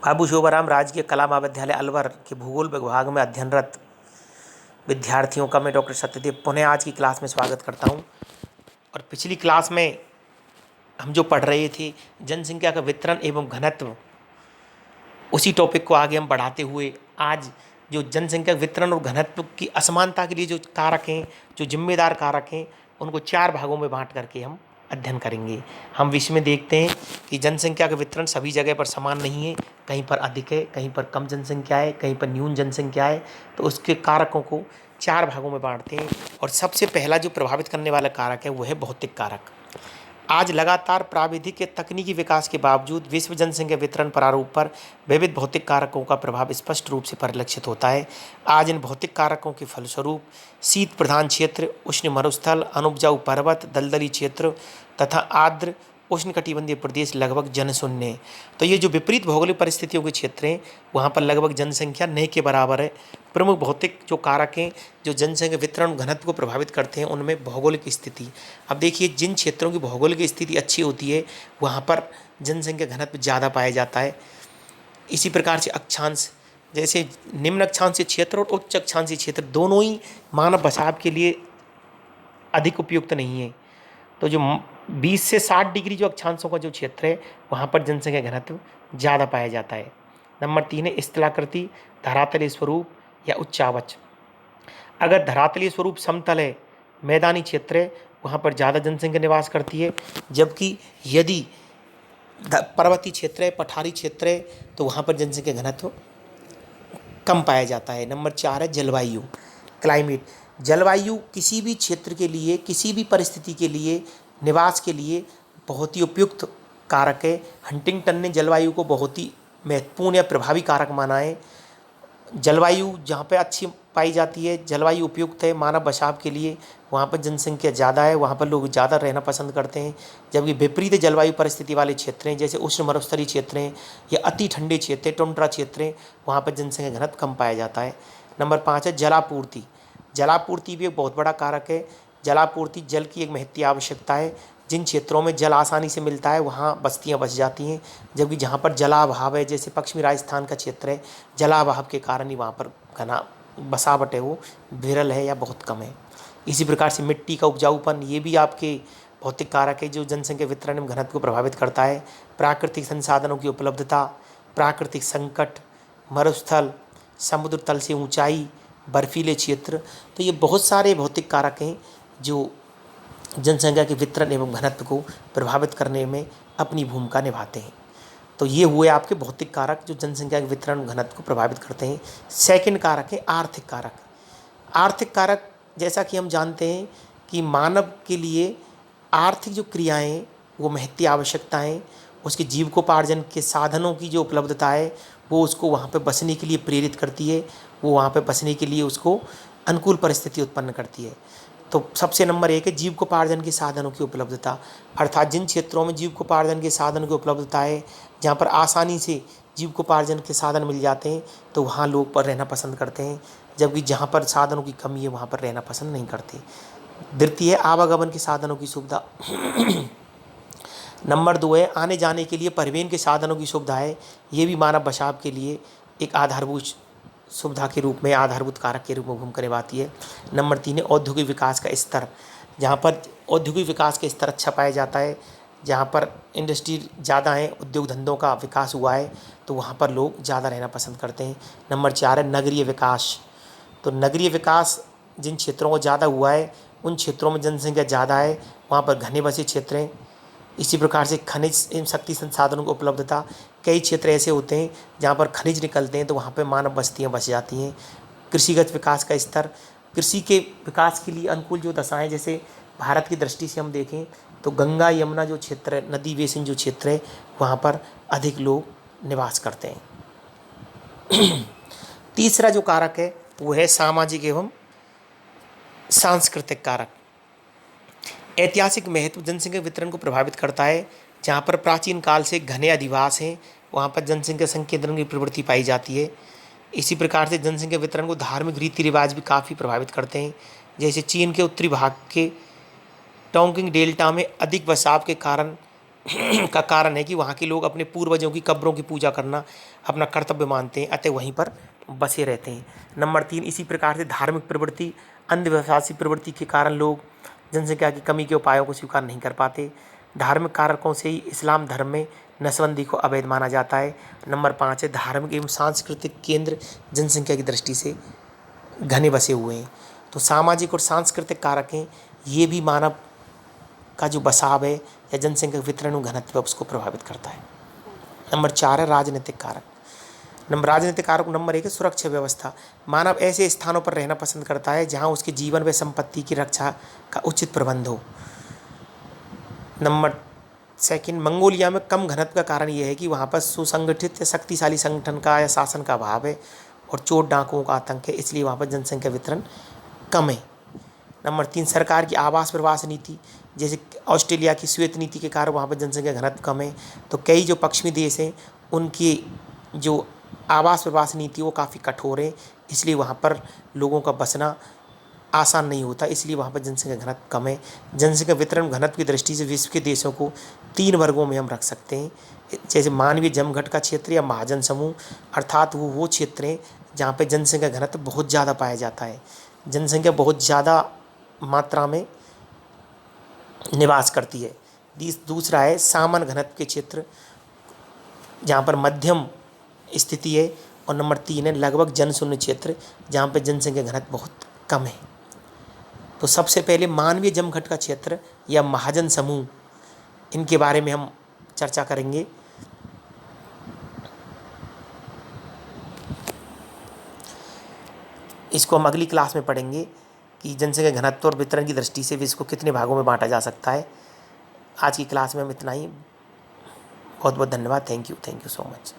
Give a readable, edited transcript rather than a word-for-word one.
बाबू शोभाराम राजकीय कला महाविद्यालय अलवर के भूगोल विभाग में अध्ययनरत विद्यार्थियों का मैं डॉक्टर सत्यदेव पुनः आज की क्लास में स्वागत करता हूं। और पिछली क्लास में हम जो पढ़ रहे थे जनसंख्या का वितरण एवं घनत्व, उसी टॉपिक को आगे हम बढ़ाते हुए आज जो जनसंख्या वितरण और घनत्व की असमानता के लिए जो कारक हैं, जो जिम्मेदार कारक हैं, उनको 4 भागों में बांट करके हम अध्ययन करेंगे। हम विषय में देखते हैं कि जनसंख्या का वितरण सभी जगह पर समान नहीं है, कहीं पर अधिक है, कहीं पर कम जनसंख्या है, कहीं पर न्यून जनसंख्या है। तो उसके कारकों को 4 भागों में बांटते हैं। और सबसे पहला जो प्रभावित करने वाला कारक है वो है भौतिक कारक। आज लगातार प्राविधिक के तकनीकी विकास के बावजूद विश्व जनसंख्या वितरण प्रारूप पर विविध भौतिक कारकों का प्रभाव स्पष्ट रूप से परिलक्षित होता है। आज इन भौतिक कारकों के फलस्वरूप शीत प्रधान क्षेत्र, उष्ण मरुस्थल, अनुपजाऊ पर्वत, दलदली क्षेत्र तथा आर्द्र उष्णकटिबंधीय प्रदेश लगभग जनशून्य है। तो ये जो विपरीत भौगोलिक परिस्थितियों के क्षेत्र हैं वहाँ पर लगभग जनसंख्या न के बराबर है। प्रमुख भौतिक जो कारक हैं जो जनसंख्या वितरण घनत्व को प्रभावित करते हैं उनमें भौगोलिक स्थिति। अब देखिए, जिन क्षेत्रों की भौगोलिक स्थिति अच्छी होती है वहाँ पर जनसंख्या घनत्व ज़्यादा पाया जाता है। इसी प्रकार से अक्षांश, जैसे निम्न अक्षांशीय क्षेत्र और उच्च अक्षांशीय क्षेत्र दोनों ही मानव बसाव के लिए अधिक उपयुक्त नहीं है। तो जो 20 से 60 डिग्री जो अक्षांशों का जो क्षेत्र है वहाँ पर जनसंख्या घनत्व ज़्यादा पाया जाता है। नंबर 3 है स्थलाकृति, धरातलीय स्वरूप या उच्चावच। अगर धरातलीय स्वरूप समतल है, मैदानी क्षेत्र है, वहाँ पर ज़्यादा जनसंख्या निवास करती है। जबकि यदि पर्वतीय क्षेत्र है, पठारी क्षेत्र है, तो वहाँ पर जनसंख्या घनत्व कम पाया जाता है। नंबर 4 है जलवायु, क्लाइमेट। जलवायु किसी भी क्षेत्र के लिए, किसी भी परिस्थिति के लिए, निवास के लिए बहुत ही उपयुक्त कारक है। हंटिंगटन ने जलवायु को बहुत ही महत्वपूर्ण या प्रभावी कारक माना है। जलवायु जहाँ पे अच्छी पाई जाती है, जलवायु उपयुक्त है मानव बचाव के लिए, वहाँ पर जनसंख्या ज़्यादा है, वहाँ पर लोग ज़्यादा रहना पसंद करते हैं। जबकि विपरीत जलवायु परिस्थिति वाले क्षेत्र हैं, जैसे उष्ण मरुस्थलीय क्षेत्र हैं या अति ठंडे क्षेत्र, टुंड्रा क्षेत्र हैं, वहाँ पर जनसंख्या घनत्व कम पाया जाता है। नंबर 5 है जलापूर्ति। जलापूर्ति भी एक बहुत बड़ा कारक है। जलापूर्ति जल की एक महत्वपूर्ण आवश्यकता है। जिन क्षेत्रों में जल आसानी से मिलता है वहाँ बस्तियाँ बस जाती हैं। जबकि जहाँ पर जलाभाव है, जैसे पश्चिमी राजस्थान का क्षेत्र है, जलाभाव के कारण ही वहाँ पर घना बसावट है वो विरल है या बहुत कम है। इसी प्रकार से मिट्टी का उपजाऊपन, ये भी आपके भौतिक कारक है जो जनसंख्या वितरण एवं घनत्व को प्रभावित करता है। प्राकृतिक संसाधनों की उपलब्धता, प्राकृतिक संकट, मरुस्थल, समुद्र तल से ऊंचाई, बर्फीले क्षेत्र, तो ये बहुत सारे भौतिक कारक हैं जो जनसंख्या के वितरण एवं घनत्व को प्रभावित करने में अपनी भूमिका निभाते हैं। तो ये हुए आपके भौतिक कारक जो जनसंख्या के वितरण घनत्व को प्रभावित करते हैं। सेकंड कारक है आर्थिक कारक। आर्थिक कारक, जैसा कि हम जानते हैं कि मानव के लिए आर्थिक जो क्रियाएं वो महत्वपूर्ण आवश्यकताएं, उसके जीविकोपार्जन के साधनों की जो उपलब्धता है वो उसको वहाँ पे बसने के लिए प्रेरित करती है, वो वहाँ पे बसने के लिए उसको अनुकूल परिस्थिति उत्पन्न करती है। तो सबसे नंबर 1 है जीविकोपार्जन के साधनों की उपलब्धता। अर्थात जिन क्षेत्रों में जीविकोपार्जन के साधनों की उपलब्धता है, जहाँ पर आसानी से जीविकोपार्जन के साधन मिल जाते हैं, तो वहाँ लोग पर रहना पसंद करते हैं। जबकि जहाँ पर साधनों की कमी है वहाँ पर रहना पसंद नहीं करते। द्वितीय है आवागमन के साधनों की सुविधा। नंबर 2 है आने जाने के लिए परिवहन के साधनों की सुविधा है। ये भी मानव बचाव के लिए एक आधारभूत सुविधा के रूप में, आधारभूत कारक के रूप में भूमिका निभाती है। नंबर 3 है औद्योगिक विकास का स्तर। जहाँ पर औद्योगिक विकास का स्तर अच्छा पाया जाता है, जहाँ पर इंडस्ट्री ज़्यादा है, उद्योग धंधों का विकास हुआ है, तो वहाँ पर लोग ज़्यादा रहना पसंद करते हैं। नंबर 4 है नगरीय विकास। तो नगरीय विकास जिन क्षेत्रों को ज़्यादा हुआ है उन क्षेत्रों में जनसंख्या ज़्यादा है, वहाँ पर घने बसे क्षेत्र हैं। इसी प्रकार से खनिज एवं शक्ति संसाधनों की उपलब्धता, कई क्षेत्र ऐसे होते हैं जहाँ पर खनिज निकलते हैं तो वहाँ पर मानव बस्तियाँ बस जाती हैं। कृषिगत विकास का स्तर, कृषि के विकास के लिए अनुकूल जो दशाएं, जैसे भारत की दृष्टि से हम देखें तो गंगा यमुना जो क्षेत्र है, नदी बेसिन जो क्षेत्र है, वहाँ पर अधिक लोग निवास करते हैं। तीसरा जो कारक है वो है सामाजिक एवं सांस्कृतिक कारक। ऐतिहासिक महत्व जनसंख्या वितरण को प्रभावित करता है। जहाँ पर प्राचीन काल से घने अधिवास हैं वहाँ पर जनसंख्या संकेंद्रण की प्रवृत्ति पाई जाती है। इसी प्रकार से जनसंख्या वितरण को धार्मिक रीति रिवाज भी काफ़ी प्रभावित करते हैं। जैसे चीन के उत्तरी भाग के टोंकिंग डेल्टा में अधिक बसाव के कारण का कारण है कि वहाँ के लोग अपने पूर्वजों की कब्रों की पूजा करना अपना कर्तव्य मानते हैं, अतः वहीं पर बसे रहते हैं। नंबर 3, इसी प्रकार से धार्मिक प्रवृत्ति, अंधविश्वासी प्रवृत्ति के कारण लोग जनसंख्या की कमी के उपायों को स्वीकार नहीं कर पाते। धार्मिक कारकों से ही इस्लाम धर्म में नसबंदी को अवैध माना जाता है। नंबर 5 है, धार्मिक एवं सांस्कृतिक केंद्र जनसंख्या की दृष्टि से घने बसे हुए हैं। तो सामाजिक और सांस्कृतिक कारक हैं, ये भी मानव का जो बसाव है या जनसंख्या वितरण और घनत्व है उसको प्रभावित करता है। नंबर 4 है राजनीतिक कारक। राजनीतिक कारक नंबर 1 है सुरक्षा व्यवस्था। मानव ऐसे स्थानों पर रहना पसंद करता है जहां उसके जीवन व संपत्ति की रक्षा का उचित प्रबंध हो। नंबर 2, मंगोलिया में कम घनत्व का कारण यह है कि वहाँ पर सुसंगठित या शक्तिशाली संगठन का या शासन का अभाव है और चोर डाकुओं का आतंक है, इसलिए वहाँ पर जनसंख्या वितरण कम है। नंबर 3, सरकार की आवास प्रवास नीति, जैसे ऑस्ट्रेलिया की श्वेत नीति के कारण वहाँ पर जनसंख्या घनत्व कम है। तो कई जो पश्चिमी देश हैं उनकी जो आवास प्रवास नीति वो काफ़ी कठोर है, इसलिए वहाँ पर लोगों का बसना आसान नहीं होता, इसलिए वहाँ पर जनसंख्या घनत्व कम है। जनसंख्या वितरण घनत्व की दृष्टि से विश्व के देशों को 3 वर्गों में हम रख सकते हैं, जैसे मानवीय जमघट का क्षेत्र या महाजन समूह, अर्थात वो क्षेत्र हैं जहाँ पे जनसंख्या घनत्व बहुत ज़्यादा पाया जाता है, जनसंख्या बहुत ज़्यादा मात्रा में निवास करती है। दूसरा है सामान्य घनत्व के क्षेत्र जहाँ पर मध्यम स्थिति है। और नंबर 3 है लगभग जनशून्य क्षेत्र जहाँ पर जनसंख्या घनत्व बहुत कम है। तो सबसे पहले मानवीय जमघट का क्षेत्र या महाजन समूह, इनके बारे में हम चर्चा करेंगे। इसको हम अगली क्लास में पढ़ेंगे कि जनसंख्या घनत्व और वितरण की दृष्टि से विश्व को कितने भागों में बांटा जा सकता है। आज की क्लास में हम इतना ही। बहुत बहुत धन्यवाद। Thank you so much.